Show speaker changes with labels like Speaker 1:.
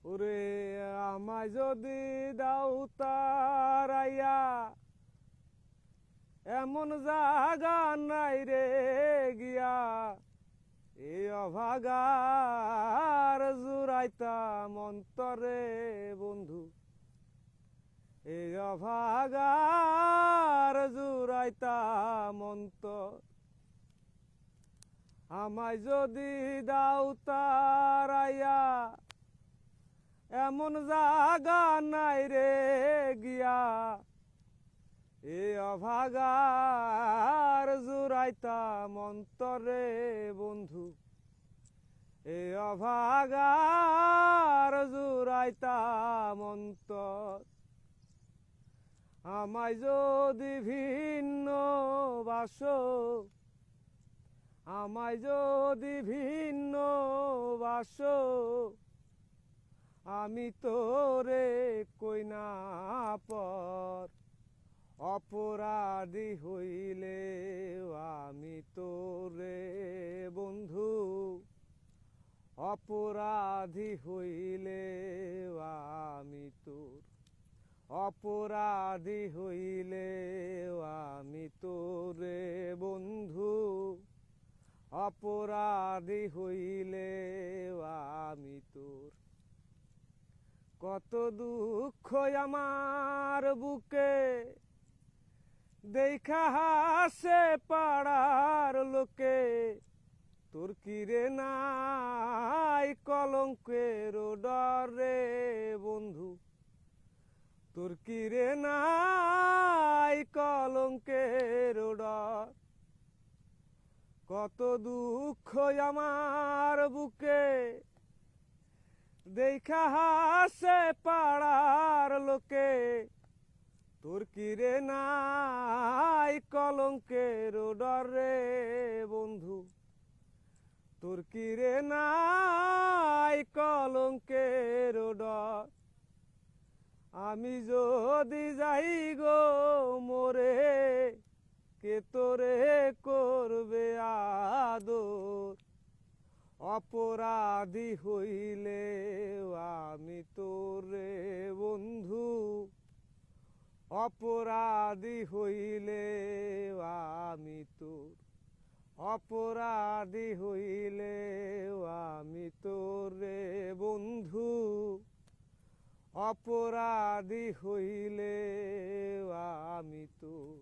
Speaker 1: ওরে আমায় যদি দাও তারাইয়া, এমন জাগা নাই রে গিয়া এই অভাগার জুড়াইতাম অন্তরে বন্ধু, এই অভাগার জুড়াইতাম অন্তর। আমায় যদি দাও তারাইয়া, এমন জাগা নাই রে গিয়া এ অভাগার জুড়াইতাম অন্তরে বন্ধু, এ অভাগার জুড়াইতাম অন্তর। আমায় যদি ভিন্ন বাসো, আমায় যদি ভিন্ন বাসো, আমি তোরে কইনা পর অপরাধী হইলে আমি তোরে বন্ধু, অপরাধী হইলে আমি তোর, অপরাধী হইলে আমি তোরে বন্ধু, অপরাধী হইলে আমি তোর। কত দুঃখ আমার বুকে দেখা হাসে পাড়ার লোকে, তোর কিরে নাই কলঙ্কের ডরে বন্ধু, তোর কিরে নাই কলঙ্কের ডর। কত দুঃখ আমার বুকে দেখা হাসে পাড়ার লোকে, তোর কিরে নাই কলঙ্কের ডরে বন্ধু, তোর কিরে নাই কলঙ্কের ডর। আমি যদি যাই গো মোরে, কে তোরে করবে আদর, অপরাধী হইলে আমি তোরে বন্ধু, অপরাধী হইলে আমি তোর, অপরাধী হইলে আমি তোরে বন্ধু, অপরাধী হইলে আমি তোর।